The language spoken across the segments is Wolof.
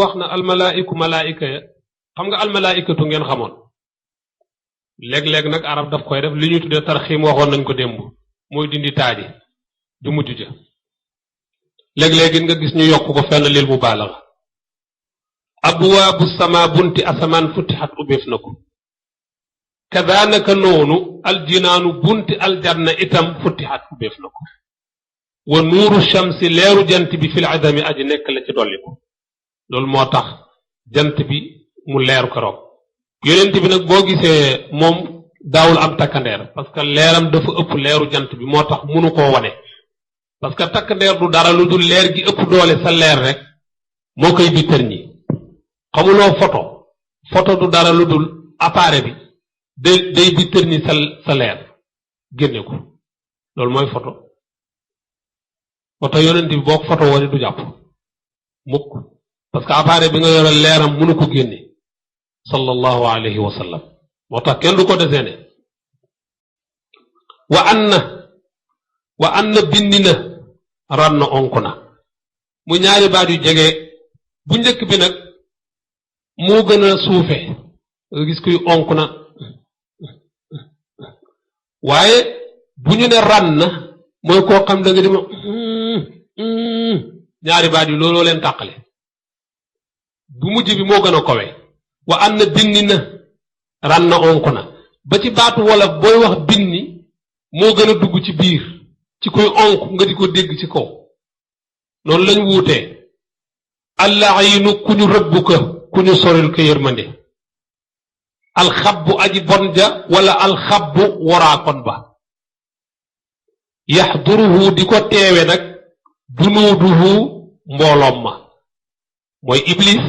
wax na almalaa'iku malaa'ika ya xam nga almalaa'ikatu ngeen xamoon léeg-léeg nag arab daf koy def li ñu tuddee tarxiim waxoon nañ ko démb mooy dindi taaji du mujj ja léeg-léeg nga gis ñu yokk ko fenn lil mubaalaga abwaabu sama bunti asamaan futtixat ubbeef na ko kadaanaka noonu aljinaanu bunti aljanna itam futtixat ubbeef na ko wa nuuru shamsi leeru jant bi fil adami aji nekk la ci dolli ko loolu moo tax jant bi mu leeru keroog yonent bi nag boo gisee moom daawul am takkandeer parce que leeram dafa ëpp leeru jant bi moo tax munu koo wane parce que takkandeer du dara lu dul leer gi ëpp doole sa leer rek moo koy bittër ñi xamuloo photo du dara lu dul appareil bi day bittër ñi sa leer génne ko loolu mooy photo yonent bi boo ko photo wane du jàpp mukk parce que appareil bi nga yore leeram mënu ko génne sallallahu alayhi wa sallam moo tax kenn du ko deseene wa anna bindi na ran na onk na mu ñaari baat yu jege bu njëkk bi nag moo gën a suufe nga gis kuy onk na waaye bu ñu ne ran na mooy koo xam da nga di ma ñaari baat yi looloo leen tàqale bu mujj bi moo gën a kowe wa anna binni na ran na onk na ba ci baatu wolof booy wax binni moo gën a dugg ci biir ci koy onk nga di ko dégg ci kaw noonu lañ wuutee allaayinu ku ñu rëbb ka ku ñu soril ka yërmande alxabbu aji bon ja wala alxabbu waraakon ba yaxduruhu di ko teewe nag junuuduhu mbooloom ma mooy iblis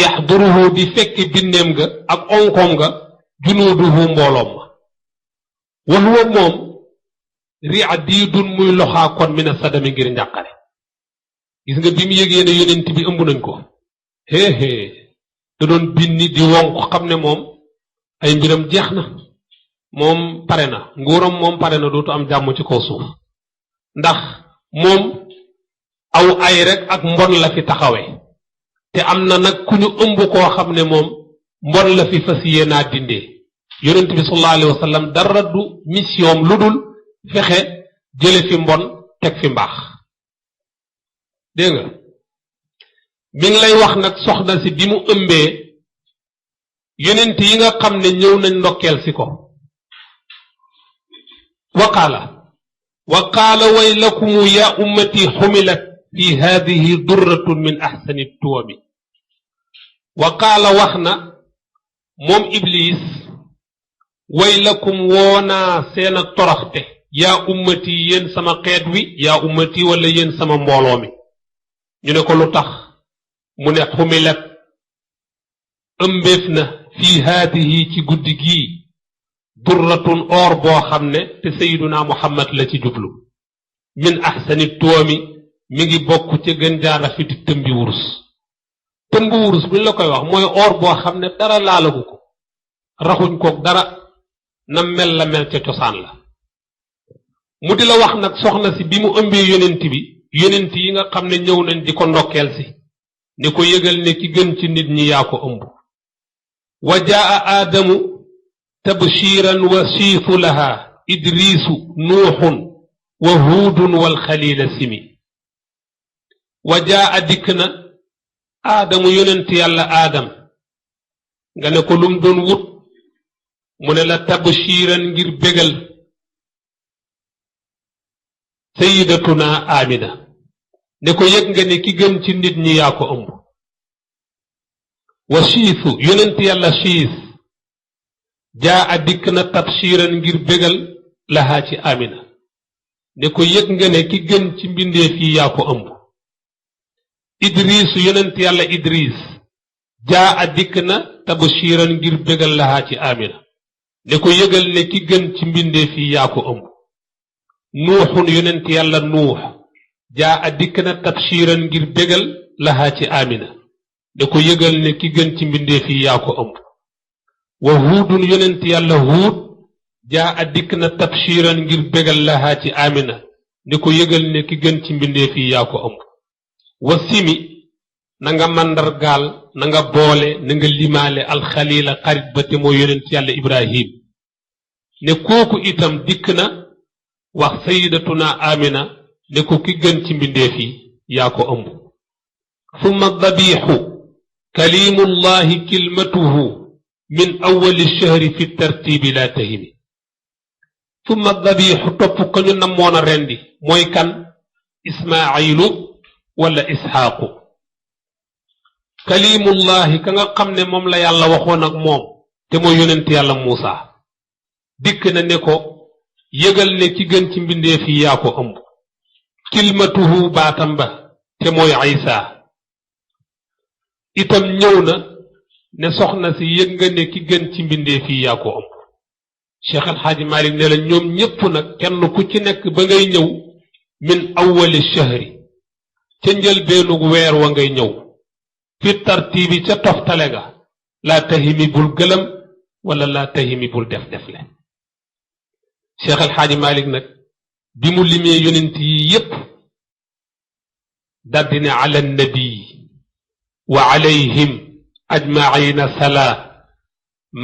yaxduruhu di fekki binneem ga ak onkoom ga junuuduhu mbooloom ma wa huwa moom ri'diidun muy loxaa kon mina sadami ngir njàqare gis nga bi mu yëgee ne yonent bi ëmb nañ ko da doon binni di wonk xam ne moom ay mbiram jeex na moom pare na nguuram moom pare na dootu am jàmm ci kaw suuf ndax moom aw ay rek ak mbon la fi taxawe te am na nag ku ñu ëmb koo xam ne moom mbon la fi fas yéenaa dindee yonent bi sallallahu alayhi wa sallam dara du mission lu dul fexe jële fi mbon teg fi mbaax dégg nga mi ngi lay wax nag soxna si bi mu ëmbee yonent yi nga xam ne ñëw nañ ndokkeel si ko wa qaala waylakumu ya ummati xumilat fi hadihi durratun min axsani tuwami wa qaala wax na moom iblis waylakum woonaa seen ak toroxte yaa ummati yéen sama xeet wi yaa ummati wala yéen sama mbooloo mi ñu ne ko lu tax mu ne xumilat ëmbéef na fii haadihi ci guddi gii durratun or boo xam ne te sayiduna muhammad la ci jublu min axsani tuwami mi ngi bokk ca gën jaar rafeti tëmbi wurus buñ la koy wax mooy or boo xam ne dara laalagu ko raxuñ koog dara na mel la mel ca cosaan la mu di la wax nag soxna si bi mu ëmbee yonent yi nga xam ne ñëw nañ di ko ndokkeel si ni ko yëgal ne ki gën ci nit ñi yaa ko ëmb wa jaa aadamu tabshiran wa siifu laha idriisu nuuxun wa huudun wal xaliila simi wa jaa dikk na aadamu yonent yàlla aadam nga ne ko lum doon wut mu ne la tabshiran ngir bégal sayidatuna amina ne ko yëg nga ne ki gën ci nit ñi yaa ko ëmb wa siisu yonent yàlla siis jaa dikk na tabshiran ngir bégal lahaa ci amina ne ko yëg nga ne ki gën ci mbindeef yi yaa ko ëmb idriisu yonent yàlla idriis jaa dikk na tabshiran ngir bégal lahaa ci amina ne ko yëgal ne ki gën ci mbindeef yi yaa ko ëmb nuuxun yonent yàlla nuux jaa dikk na tabshiran ngir bégal lahaa ci amina ne ko yëgal ne ki gën ci mbindeef yi yaa ko ëmb wa huudun yonent yàlla huud jaa dikk na tabshiran ngir bégal lahaa ci amina ne ko yëgal ne ki gën ci mbindeef yi yaa ko ëmb wa simi na nga mandargaal na nga boole na nga limaale alxalila xarit ba te moo yonent yàlla ibrahim ne kooku itam dikk na wax sayidatuna amina ne ko ki gën ci mbindeef yi yaa ko ëmb summa dabixu kalimullahi kilmatuhu min awali shahri fi tartibi la tahimi summa dabixu topp ko ñu namoon a rendi mooy kan ismailu wala isxaaqu kalimullahi ka nga xam ne moom la yàlla waxoon ak moom te mooy yonent yàlla muusa dikk na ne ko yëgal ne ki gën ci mbindeef yi yaa ko ëmb kilmatuhu baatam ba te mooy isa itam ñëw na ne soxna si yëg nga ne ki gën ci mbindeef yi yaa ko ëmb Cheikh El Hadji Malick ne la ñoom ñépp nag kenn ku ci nekk ba ngay ñëw min awwali shahri ca njëlbeenu weer wa ngay ñëw fi tartibi ca toftale ga laa tahimi bul gëlëm wala laa tahimi bul def-defle Cheikh El Hadji Malick nag bi mu limee yonent yi yépp daldi ne ala nabi wa alayhim ajmaina salaa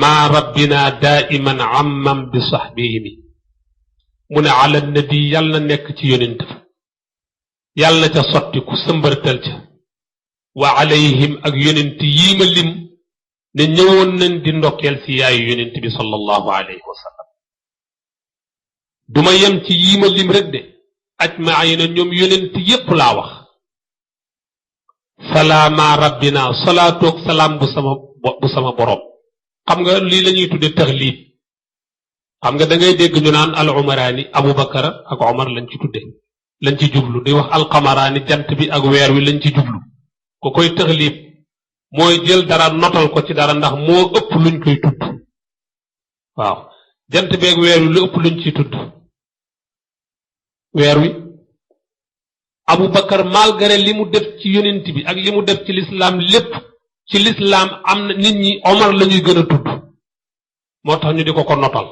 maa rabbina daiman ammam bi sahbihimi mu ne ala nabi yàlla na nekk ci yonent fa yàlla na ca sotti ku sëmbërtal ca wa alayhim ak yonent yii ma lim ne ñëwoon nañ di ndokkeel si yaayu yonent bi sallallahu alayhi wa sallam duma yem ci yii ma lim rek de ajmaina ñoom yonent yépp laa wax salaama rabbina salaatoog salaam bu sama borom xam nga lii la ñuy tudde taxliib xam nga da ngay dégg ñu naan al umaraani abubakar ak omar lañ ci tudde lañ ci jublu di wax alqamaraani jant bi ak weer wi lañ ci jublu ko koy taxliib mooy jël dara notal ko ci dara ndax moo ëpp luñ koy tudd waaw jant bi ak weer wi lu ëpp luñ ci tudd weer wi abubakar malgré li mu def ci yonent bi ak li mu def ci lislaam lépp ci lislaam am na nit ñi omar la ñuy gën a tudd moo tax ñu di ko ko notal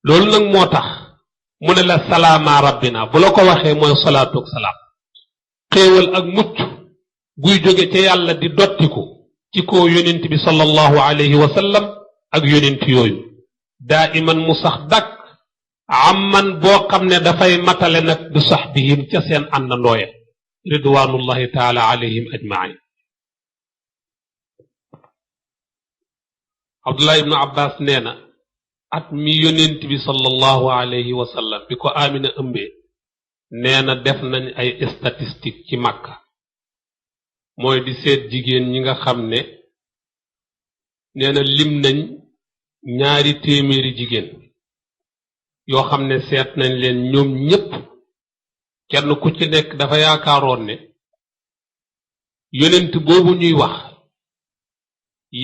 loolu nag moo tax mu ne la salaama rabbina bu la ko waxee mooy salaatu ak salaam xéewal ak mucc guy jóge ca yàlla di dottiku ci koo yonent bi sallallahu alayhi wa sallam ak yonent yooyu daa iman mu sax dakk amman boo xam ne dafay matale nag bi sahbihim ca seen àndandooye ridwanullahi taala alayhim ajmain abdullah ibnu abbas nee na at mi yonent bi sallallahu alayhi wa sallam bi ko amina ëmbee nee na def nañ ay statistique ci Makka mooy di seet jigéen ñi nga xam ne nee na lim nañ 200 jigéen yoo xam ne seet nañ leen ñoom ñépp kenn ku ci nekk dafa yaakaaroon ne yonent boobu ñuy wax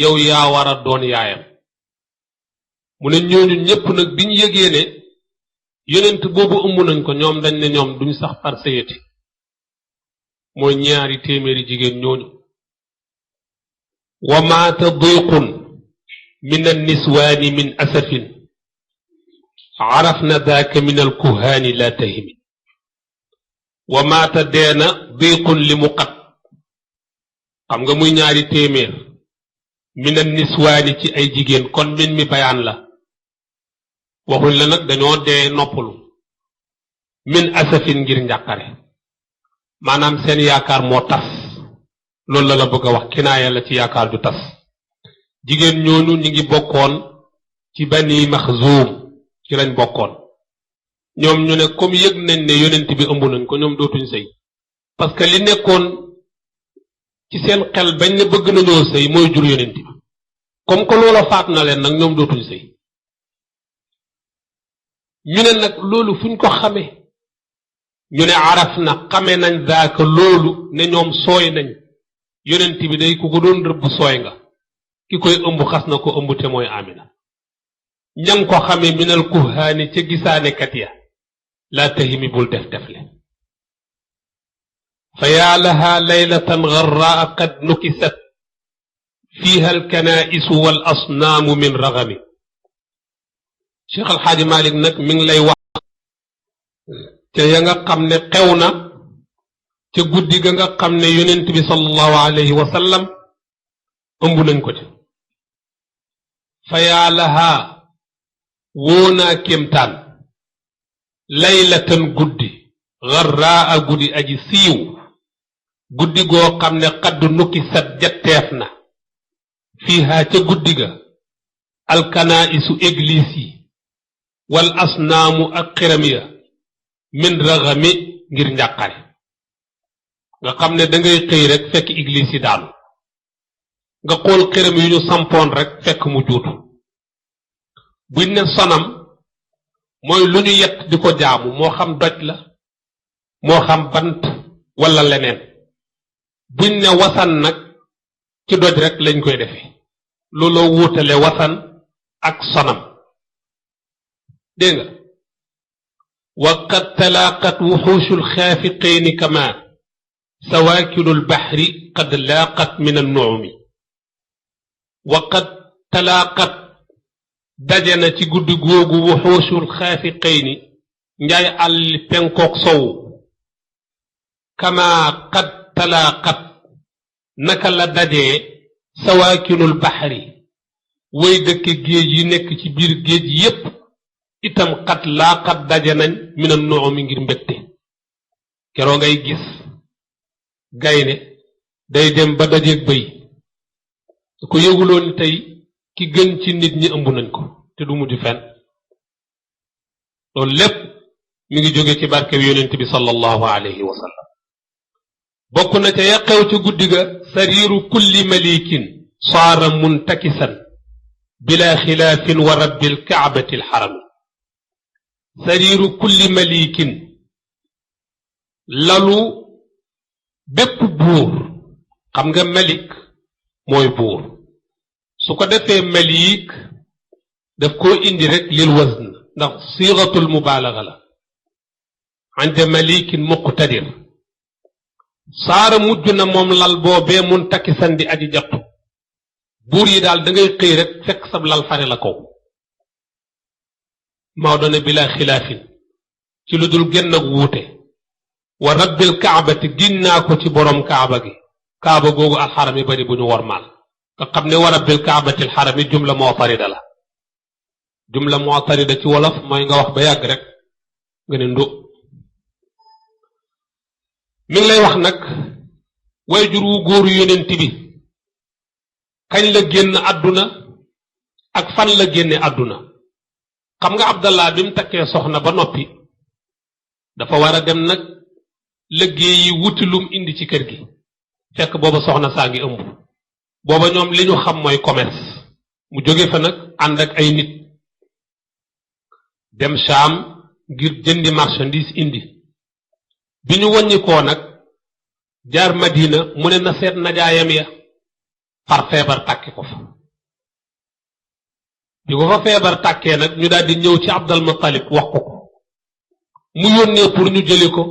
yow yaa war a doon yaayam mu ne ñooñu ñépp nag bi ñu yëgee ne yonent boobu ëmb nañ ko ñoom dañ ne ñoom duñ sax par sëyati mooy 200 jigéen ñooñu wa maata diqun min anniswaani min asafin arafna daaka min alkuhaani la tahimi wa maata deena diqun li mu xat xam nga muy 200 min anniswaani ci ay jigéen kon min mi bayaan la waxuñ la nag dañoo dee noppalu min asafin ngir njàqare maanaam seen yaakaar moo tas loolu la bëgg a wax kinaaya la ci yaakaar ju tas jigéen ñooñu ñi ngi bokkoon ci bani maxzuum ci lañ bokkoon ñoom ñu ne comme yëg nañ ne yonent bi ëmb nañ ko ñoom dootuñ sëy parce que li nekkoon ci seen xel bañ ne bëgg nañoo sëy mooy jur yonent bi comme que loola faat na leen nag ñoom dootuñ sëy ñu ne nag loolu fuñ ko xamee ñu ne araf na xame nañ daaka loolu ne ñoom sooy nañ yonent bi day ku ko doon rëbb sooy nga ki koy ëmb xas na ko ëmb te mooy amina ñang ko xame minal kuhaani ca gisaanekat ya laa tahimi bul def defle fa yaa laha laylatan garraa qad nukisat fiha alkanaisu wal asnaamu min ragami Cheikh Al Hadji Malick nag mi ngi lay wax ca ya nga xam ne xew na ca guddi ga nga xam ne yonent bi sallallahu alayhi wa sallam ëmb nañ ko ca fa yaa lahaa woonaa kéemtaan laylatan guddi garraa guddi aji siiw guddi goo xam ne xadd nukki sat jatteef na fiihaa ca guddi ga alkanaa'isu église yi wal asnaamu ak xiram ya min raxami ngir njàqare nga xam ne dangay xëy rek fekk église yi daanu nga xool xiram yu ñu sampoon rek fekk mu juutu buñ ne sonam mooy lu ñu yett di ko jaamu moo xam doj la moo xam bant wala leneen buñ ne wasan nag ci doj rek lañ koy defee looloo wuutale wasan ak sonam dégg nga wa qad talaaqat wuxuushul xaafiqayni kama sawaakilul baxri qad laaqat min annuumi wa qad talaaqat daje na ci guddi googu wuxuushul xaafiqayni njaay àlli penkook sowu kama qad talaaqat naka la dajee sawaakinul baxri way dëkke géej yi nekk ci biir géej yépp itam xat laa xat daje nañ mina noomi ngir mbégte keroo ngay gis gaynde day dem ba dajeeg bëy su ko yëguloon tey ki gën ci nit ñi ëmb nañ ko te du mujj fenn loolu lépp mi ngi jóge ci barke bi yonent bi sallallahu alayhi wa sallam bokk na ca ya xew ca guddi ga sariiru kulli malikin saara muntakisan bila xilaafin wa rabbil kaabati alxarami sariiru kulli malikin lalu bépp buur xam nga malik mooy buur su ko defee malik daf koo indi rek lil wazn ndax siixatul mubaalaga la ande malikin muqtadir saara mujj na moom lal boobee mun takkisan di aji jattu buur yi daal da ngay xëy rek fekk sab lal fare la kaw Maodo ne bila xilaafin ci lu dul génn ak wuute wa rabbil kaabati giñ naa ko ci boroom kaaba gi kaaba googu alxaram yi bari bu ñu wormaal nga xam ne wa rabbil kaabati alxaram yi jumla mu'tarida la jumla mu'tarida ci wolof mooy nga wax ba yàgg rek nga ne ndo mi ngi lay wax nag way jur wu góoru yonent bi kañ la génn àdduna ak fan la génne àdduna xam nga Abdallah bi mu takkee soxna ba noppi dafa war a dem nag liggéey yi wuti lum indi ci kër gi fekk booba soxna saa ngi ëmb booba ñoom li ñu xam mooy commerce mu jóge fa nag ànd ak ay nit dem Shaam ngir jëndi marchandise indi bi ñu wàññikoo nag jaar Madina mu ne na seet najaayam ya far feebar tàkki ko fa bi ko fa feebar tàkkee nag ñu daal di ñëw ci Abdal Muttalib wax ko mu yónnee pour ñu jëli ko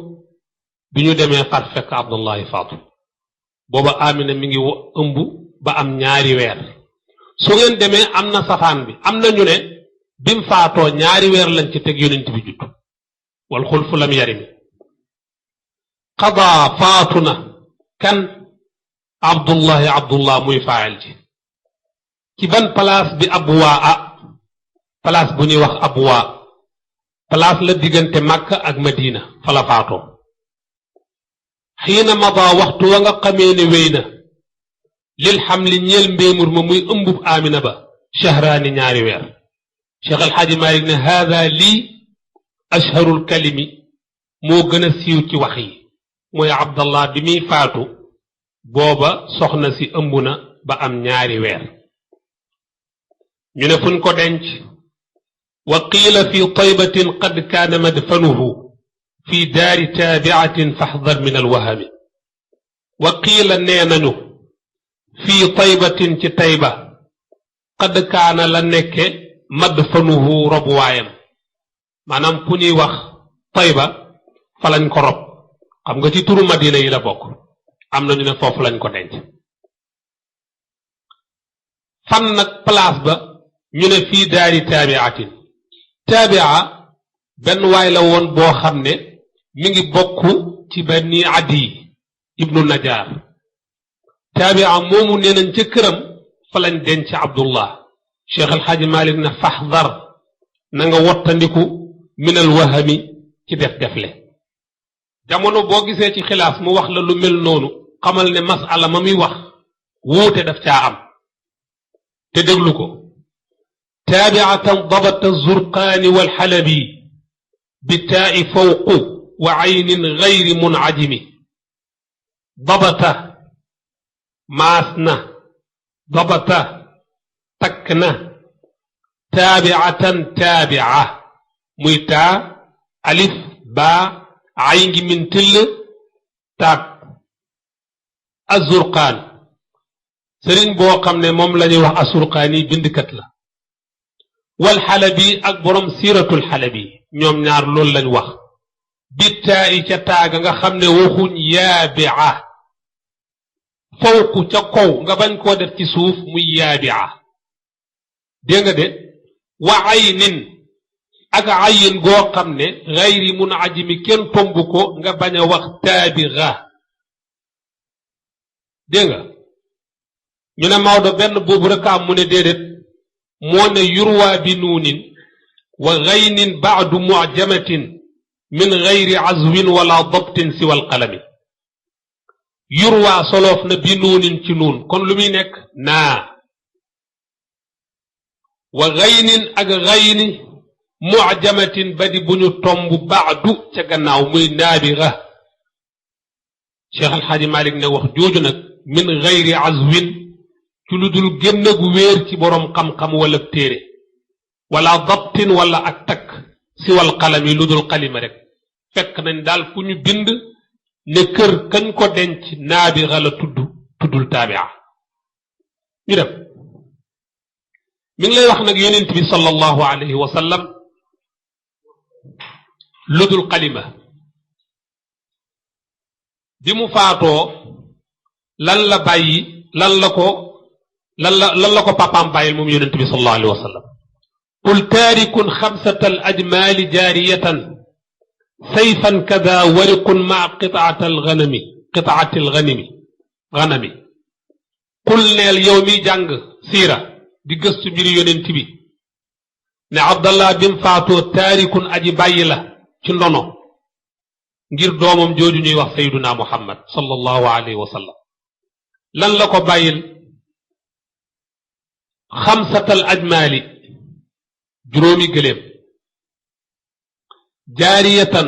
bi ñu demee far fekk Abdullahi faatu booba Amina mi ngi ëmb ba am ñaari weer su ngeen demee am na safaan bi am na ñu ne bim faatoo ñaari weer lañ ci teg yonent bi judd wal xulfu lam yarimi qadaa faatu na kan abdullah muy faayal ji ci ban place bi abwaa place bu ñuy wax abwaa place la diggante Makka ak Madina fa la faatoo xiina mada waxtu wa nga xamee ne wéy na lil xamli ñeel mbéemur ma muy ëmbub Amina ba shahraani ñaari weer Cheikh El Hadji Malick ne haada lii ashharul kalimi moo gën a siiw ci wax yi mooy Abdallah bi muy faatu booba soxna si ëmb na ba am ñaari weer ñu ne fuñ ko denc wa qiila fi taybatin qad kaana madfanuhu fi daari taabiatin faxdar min alwahami wa qiila nee nañu fii taybatin ci tayba qad kaana la nekke madfanuhu robuwaayam maanaam fu ñuy wax tayba fa lañ ko rob xam nga ci turu Madina yi la bokk am na ñu ne foofu lañ ko denc fan nag place ba ñu ne fii daari taabiatin taabia benn waay la woon boo xam ne mi ngi bokk ci Bani Adi ibnu Najaar taabia moomu nee nañ ca këram fa lañ denc Abdullah Cheikh El Hadj Malick na faxdar na nga wottandiku minal wahami ci def-defle jamono boo gisee ci xilaas mu wax la lu mel noonu xamal ne masala ma muy wax wuute daf caa am te déglu ko taabiatan dabata zurqaani walxalabi bitaa'i fawqu wa aynin gayri munajimi dabata maas na dabata takk na taabiatan taabia muy taa alif baa ay ngi min till taat azurqaan sëriñ boo xam ne moom la ñuy wax azurqaan yi bindkat la wal xalabi ak borom siiratul xalabi ñoom ñaar loolu lañ wax bittaa yi ca taaga nga xam ne waxuñ yaabia fawqu ca kaw nga bañ koo def ci suuf muy yaabia dégg nga de wa aynin ak ayin goo xam ne gayri munajimi kenn tomb ko nga bañ a wax taabiga dégg nga ñu ne Maodo benn boobu rek am mu ne déedéet moo ne yurwa bi nuunin wa gaynin baadu mujamatin min gayri azwin wala dabtin siwa alqalami yurwa soloof na bi nuunin ci nuun kon lu muy nekk naa wa gaynin ak gayni mujamatin badi bu ñu tomb baadu ca gannaaw muy naabiga Cheikh Alxaaji Malik ne wax jooju nag min gayri azwin ci lu dul génn gu wéer ci boroom xam-xam wala téere wala dabtin wala ak takk siwal qalam yi lu dul xalima rek fekk nañ daal fu ñu bind ne kër kañ ko denc naabiga la tuddul taabia ñu dem mi ngi lay wax nag yonent bi sallallahu alayhi wa sallam lu dul xalima bi mu faatoo lan la bàyyi lan la ko papaam bàyyil moom yonent bi sallallahu alayhi wa sallam qul taarikun xamsata al ajmaali jaariyatan sayfan kada wariqun maa qitaati alganami qul neel yow mi jàng siira di gëstu mbiri yonent bi ne abdallah bim faatoo taarikun aji bàyyi la ci ndono ngir doomam jooju ñuy wax sayduna muhammad sallallahu alayhi wa sallam lan la ko bàyyil xamsatal ajmaali juróomi gëléem jaariyatan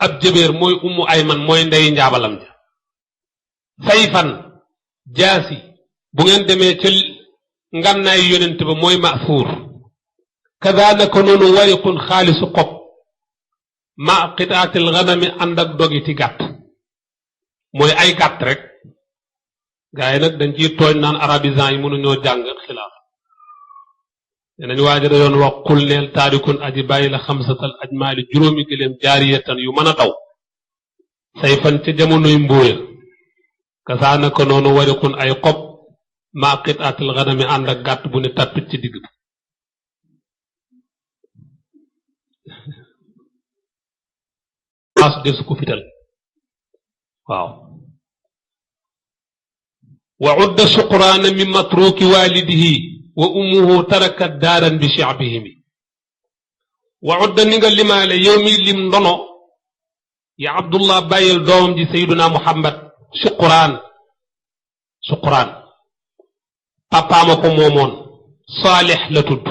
ab jëbeer mooy ummu ayman mooy ndey njaabalam ja sayfan jaasi bu ngeen demee ca ngannaayu yonent ba mooy maafuur kadaanaka noonu wariqun xaalisu xob ma qitaatil ganami ànd ak dogiti gàtt mooy ay gàtt rek gaa yi nag dañ ciy tooñ naan arabisant yi mënuñoo jàng xilaaf dinañ waaja da yoon wax qul neel taarikun aji bàyyi la xamsatal ajmaali juróomi gëléem jaariyatan yu mën a daw sayfan ca jamonoy mbóoya kasaanaka noonu wariqun ay xob ma qitaatil ganami ànd ak gàtt bu ne tàppit ci digg bi des ko fital waaw wa udda suqraana min matruki walidihi wa ummuhu tarakat daaran bi shi'bihimi wa udda ni nga limaale yow mi lim ndono ya abdullah bàyyil doomam ji sayduna muhammad suqraan papaama ko moomoon saalix la tudd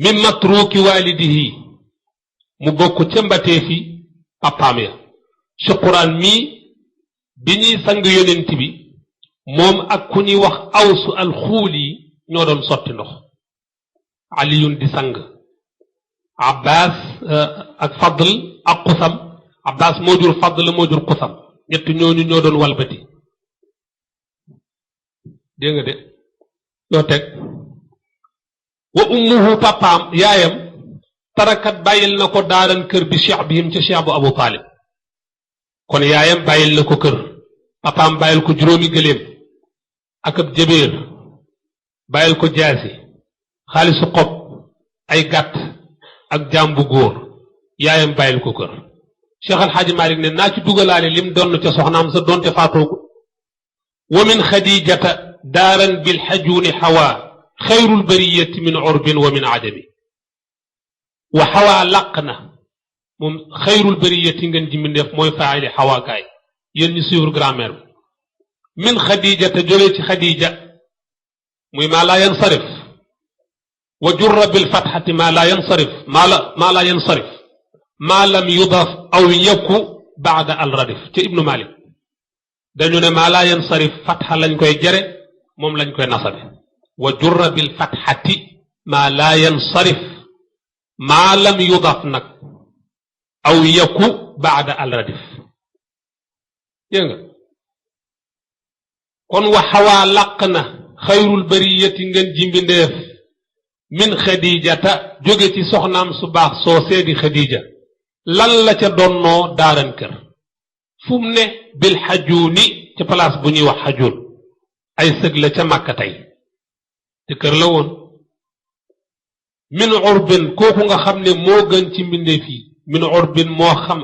min matruki walidihi mu bokk ca mbatee fi papaam ya suquraan mii bi ñuy sang yonent bi moom ak ku ñuy wax awsu alxuuli ñoo doon sotti ndox aliyun di sang abbas ak fadl ak xusam abbas moo jur fadl moo jur xusam ñett ñooñu ñoo doon walbati dégg nga de ñoo teg wa ummuhu papaam yaayam tarakat bàyyil na ko daaran kër bi cheikh bihim ca cheikh bu abu taalib kon yaayam bàyyil na ko kër papaam bàyyil ko juróomi gëléem ak ab jëbeer bàyyil ko jaasi xaalisu xob ay gàtt ak jaam bu góor yaayam bàyyil ko kër Cheikh Al Hadji Malick ne naa ci dugalaale lim doon ca soxnaam sa doonte faatoogu wa min xadijata daaran bil xajuuni xawaa xayrul bariyati min urbin wa min ajami wa xawaa làq na moom xayrul bariyati ngeen ji mbindeef mooy faayili xawaa gaay yéen ñu suivre grammaire bi min xadijata jólee ci xadija muy maa laa yansarif wa jurra bil fatxati maa laa yansarif maa laa yansarif maa lam yudaf aw yakku baada al radif ca ibnu malik dañu ne maa laa yansarif fatxa lañ koy jere moom lañ koy nasabe wa jurra bil fatxati maa laa yansarif maa lam yudaf nag aw yakku baada al radif dégg nga kon wa xawaa làq na xayrul bariyati ngeen jimbindeef min xadijata jóge ci soxnaam su baax soo seedi xadija lan la ca donnoo daaran kër fu mu ne bil xajuuni ca place bu ñuy wax xajuun ay sëg la ca màkka tey te kër la woon min urbin kooku nga xam ne moo gën ci mbindeef yi min urbin moo xam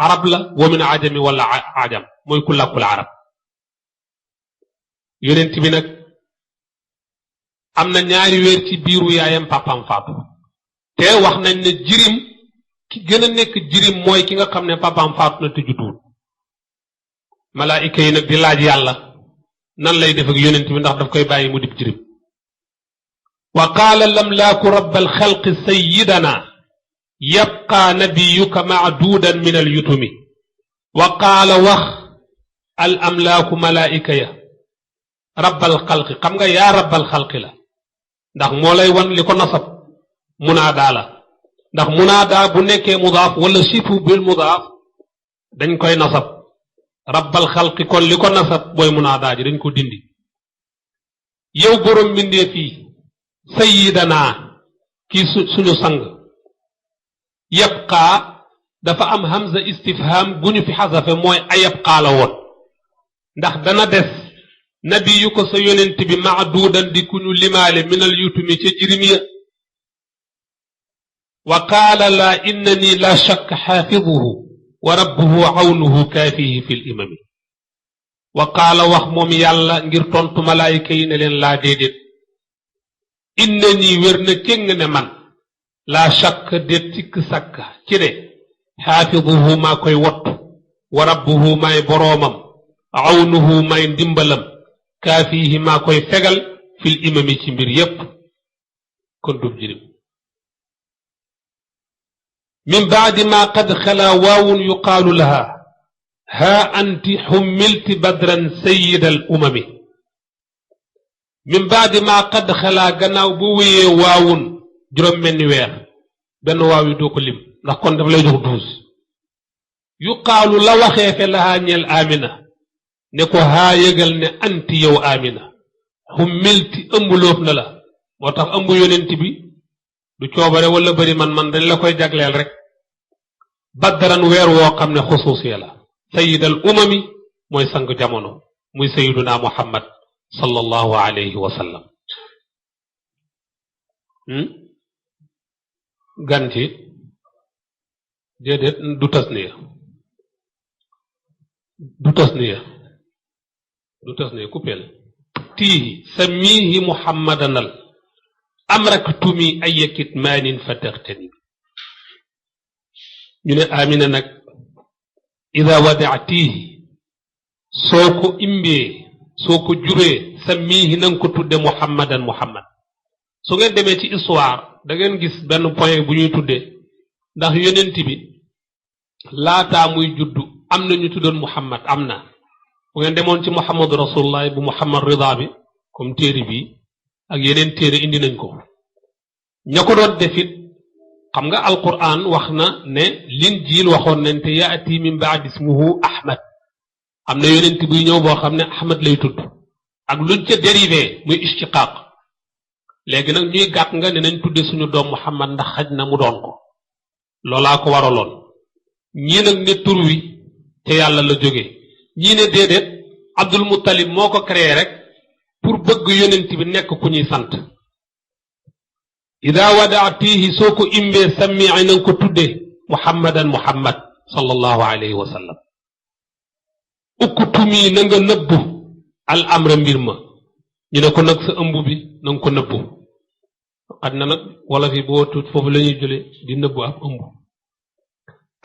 arab la wa min ajami wala ajam mooy ku làkkul arab yonent bi nag am na ñaari weer ci biiru yaayam papaam faatu te wax nañ ne jirim ki gën a nekk jirim mooy ki nga xam ne papaam faatu na te judduwul malaayika yi nag di laaj yàlla nan lay def ak yonent bi ndax daf koy bàyyi mu dib jirim wa qaala lamlaaku rabbal xalqi sayyidana yabqa nabiyuka maaduudan min al yutumi wa qaala wax al amlaaku malaayika ya rabbal xalqi xam nga yaa rabbal xalqi la ndax moo lay wan li ko nasab munaadaa la ndax munaadaa bu nekkee mudaaf wala sifu bil mudaaf dañ koy nasab rabbal xalqi kon li ko nasab booy munaadaa ji dañ ko dindi yow borom mbindee fii sayyidanaa kii suñu sang yabqaa dafa am hamza istifham gu ñu fi xasafe mooy ayabqaa la woon ndax dana des nabiyu ko sa yonent bi maaduudan di ku ñu limaale minal yutumi ca jirim ya wa qaala laa innani la shakka xaafiduhu wa rabbuhu awnuhu kaafihi fi l imami wa qaala wax moom yàlla ngir tontu malaayika yi ne leen laa déedéet innani wér na kéng ne man laa shakk déet sikk sakk ci ne xaafiduhu maa koy wottu wa rabbuhu maay boroomam awnuhu maay ndimbalam kaafihi maa koy fegal fil imami ci mbir yépp kon dub jirim min baadi ma qad xalaa waawun yuqaalu laha haa anti xummilti badran sayida al umami min baadi ma qad xalaa gannaaw bu wéyee waawun juróom menni weer benn waaw yi doo ko lim ndax kon daf lay jox 12 yuqaalu la waxee fe lahaa ñeel amina ne ko haa yëgal ne anti yow amina xummilti ëmbuloof na la moo tax ëmb yonent bi du coobare wala bëri man dañ la koy jagleel rek baddaran weer woo xam ne xusuusiya la sayidal umami mooy sang jamono muy sayiduna muhammad sallallahu alayhi wa sallam gan ci déedéet du tasniya coupeel tiihi samiihi muhammadanal amraktumi ay kitmaanin fa taxtani ñu ne amina nag ida wadaatiihi soo ko imbee soo ko juree samiihi na nga ko tudde muhammadan muhammad su ngeen demee ci histoire da ngeen gis benn point bu ñuy tuddee ndax yonent bi laataa muy juddu am na ñu tuddoon muhammad am na bu ngeen demoon ci muhammadu rasulullah bu muhammad rida bi comme téere bi ak yeneen téere indi nañ ko ña ko doon defit xam nga alquran wax na ne linjiil waxoon nañ te yaati min baad ismuhu ahmad am na yonent buy ñëw boo xam ne ahmad lay tudd ak luñ ca dérivé muy ishtiqaq léegi nag ñuy gàtt nga ne nañ tudde suñu doom muhammad ndax xaj na mu doon ko loolaa ko waraloon ñii nag ne tur wi te yàlla la jóge ñii ne déedéet abdul muttalib moo ko créé rek pour bëgg yonent bi nekk ku ñuy sant ida wadaatihi soo ko imbee samii na nga ko tudde muhammadan muhammad sallallahu alayhi wa sallam ukkutumi na nga nëbbu al amra mbir ma ñu ne ko nag sa ëmb bi na nga ko nëbbu adna nag wala fi boo tuut foofu la ñuy jële di nëbbu ab ëmb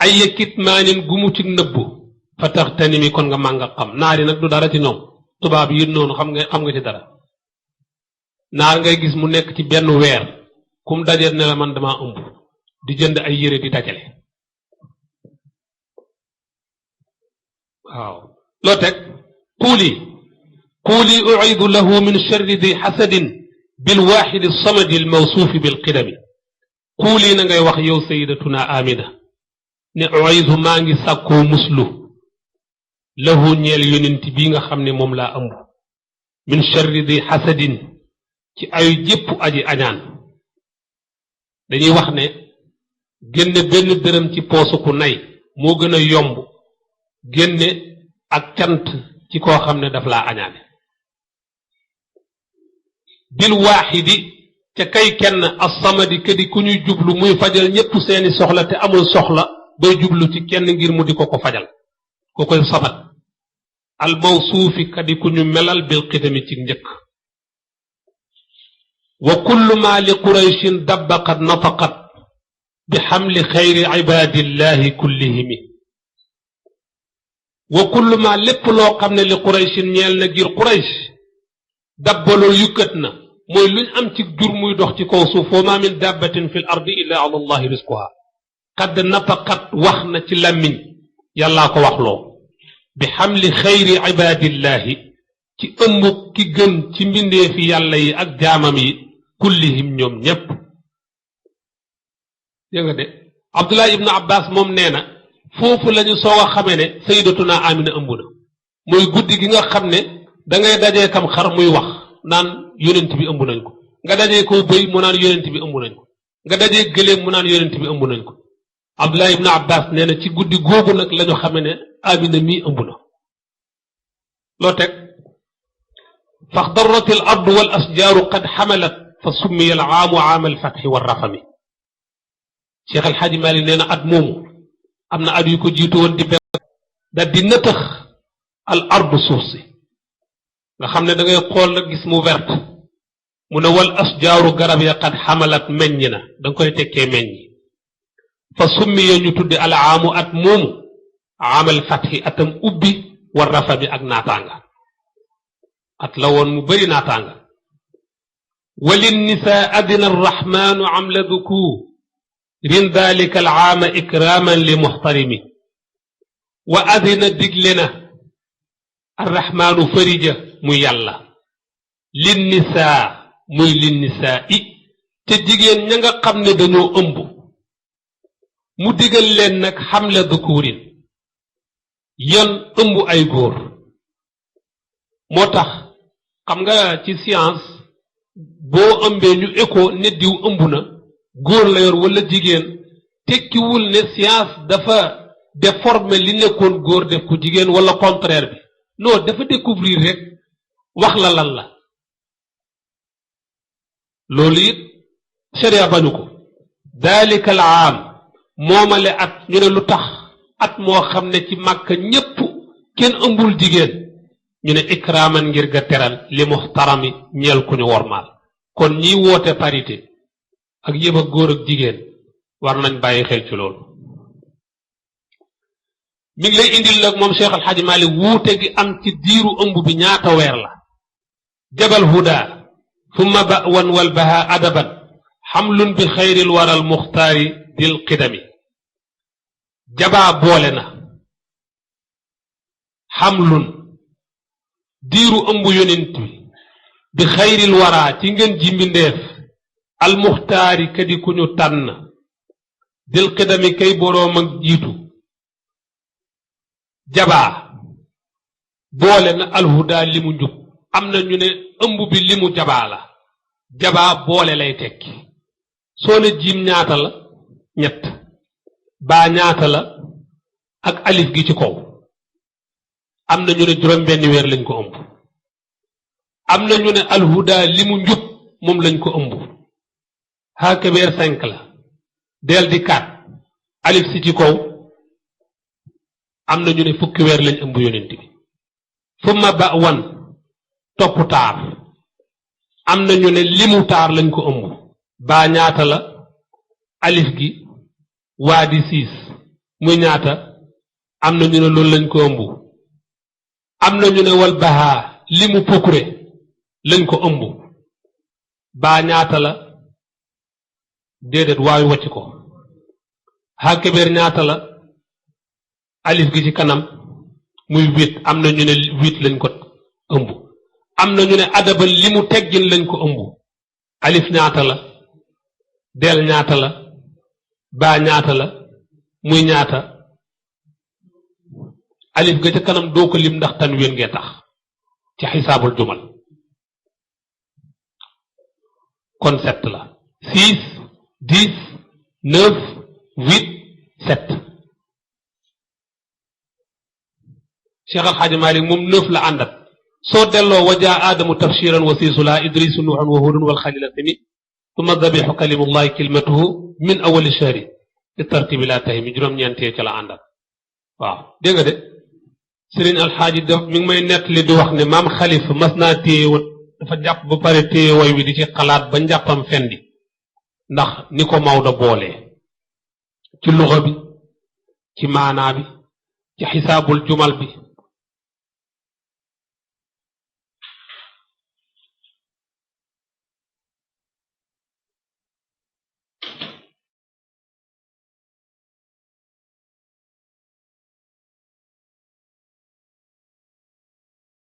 ay kitmaanin gu mu ci nëbbu fa tax tani mi kon nga mànga xam naari nag du dara ci ñoom tubaab yi noonu xam nga ci dara naar ngay gis mu nekk ci benn weer kum dajeet ne la man dama ëmb di jënd ay yére di dajale waaw loo teg قولي أعيذ له من شر ذي حسد بالواحد الصمد الموصوف بالقدم قولي نغاي wax yow سيدتنا آمنة ne أعيذ ماغي ساكو مسلو له ñeel yonent bi nga xam ne moom laa ëmb min sharri ذي حسد ci ay jépp aji añaan dañuy wax ne génne benn dërëm ci poosu ku nay moo gën a yomb génne ak cant ci koo xam ne daf laa añaane bil waaxidi ca kay kenn as-samadi kadi ku ñuy jublu muy fajal ñépp seeni soxla te amul soxla bay jublu ci kenn ngir mu di ko fajal ko koy samat al mawsuufi kadi ku ñu melal bil qidami ci njëkk wa kullu ma li qurayshin dabbaqat nataqat bi xamli xayri ibadillahi kullihimi wa kullu ma lépp loo xam ne li qurayshin ñeel na ngir quraysh dabbaloo yukkat na mooy luñ am ci jur muy dox ci kaw suuf wa ma min dabbatin fi l ardi illa ala allahi risquha qad nataqat wax na ci làmmiñ yàllaa ko waxloo bi xamli xayri ibadillahi ci ëmb ki gën ci mbindeefi yàlla yi ak jaamam yi kullihim ñoom ñépp dégg nga de Abdullah ibnu Abbas moom nee na foofu lañu soog a xamee ne sayyidatuna Amina ëmb na mooy guddi gi nga xam ne dangay dajee kam xar muy wax naan yonent bi ëmb nañ ko nga dajee ko bëy mu naan yonent bi ëmb nañ ko nga dajee gëléem mu naan yonent bi ëmb nañ ko Abdullah ibnu Abbas nee na ci guddi googu nag lañu xamee ne Amina mii ëmb na loo teg faxdarat al ardu wal asjaaru qad xamalat fa summiya al aamu aama al fatxi wa rafami Cheikh El Hadj Malick nee na at moomu am na at yu ko jiitu woon di da di nëtëx al ardu suuf si nga xam ne da ngay xool nag gis mu vert mu ne wal asjaaru garab ya qad xamalat meññ na da nga koy tekkee meññ fa summiya ñu tudde al aamu at moomu aamal fatxi atam ubbi wa rafami ak naataanga at la woon mu bëri naataanga walin nisaa adina arrahmanu amla dukuur rin dalika al aama ikraman li muxtarimi wa adina digle na arrahmaanu farija muy yàlla lin nisaa muy lin nisaa i te jigéen ña nga xam ne dañoo ëmb mu digal leen nag xamla dukuurin yan ëmb ay góor moo tax xam nga ci science boo ëmbee ñu écho ne diw ëmb na góor la yor wala jigéen tekkiwul ne science dafa déformer li nekkoon góor def ko jigéen wala contraire bi non dafa découvrir rek wax la lan la loolu it sharia bañu ko dalika al aam moomale at ñu ne lu tax at moo xam ne ci Màkka ñépp kenn ëmbul jigéen ñu ne ikraaman ngir ga teral li muxtarami ñeel ku ñu wormaal kon ñiy woote parité ak yëb ak góor ak jigéen war nañ bàyyi xel ci loolu mi ngi lay indil nag moom Cheikh Al Hadj Malick wuute gi am ci diiru ëmb bi ñaata weer la jabal huda thumma ba'wan wal baha adaban xamlun bi xayril waral muxtaari dil qidami jabaa boole na xamlun diiru ëmb yonent bi xayril waraa ci ngeen ji mbindeef almuxtaari kadi ku ñu tànn dil qidami kay boroom ak jiitu jabaa boole na alhuda limu njub am na ñu ne ëmb bi limu jabaa la jabaa boole lay tekki soo ne jiim ñaata la ñett baa ñaata la ak alif gi ci kaw am na ñu ne juróom benn weer lañ ko ëmb am na ñu ne alhuda limu njub moom lañ ko ëmb haake weer 5 la del di 4 alif si ci kaw am na ñu ne fukki weer lañ ëmb yonent bi summa ba'wan topp taar am na ñu ne limu taar lañ ko ëmb baa ñaata la alif gi waa di 6 muy ñaata am na ñu ne loolu lañ ko ëmb am na ñu ne wal bahaa limu pokure lañ ko ëmb baa ñaata la déedéet waayu wacc ko hakebeer ñaata la alif gi ci kanam muy 8 am na ñu ne 8 lañ ko ëmb am na ñu ne adabal limu teggin lañ ko ëmb alif ñaata la del ñaata la baa ñaata la muy ñaata alif ga ca kanam doo ko lim ndax tanwin ngee tax ci xisaabul jumal kon 7 la 6 10 9 8 7 Cheikh Al Hadj Malick moom 9 la àndat soo delloo wajaa aadamu tafshiran wa siisula idrisu nuuxan wa hudun wal xalila sami summa dabixu kalimullahi kilmatuhu min awali shahri ci tartibi laa tahi mi juróom-ñeentee ca la àndat waaw dégg nga de Serigne Alxaaji def mi ngi may nettali di wax ne maam Xalifa mas naa téye woon dafa jàpp ba pare téye woy wi di ci xalaat ba njàppam fendi ndax ni ko Maodo boolee ci luxa bi ci maanaa bi ci xisaabul jumal bi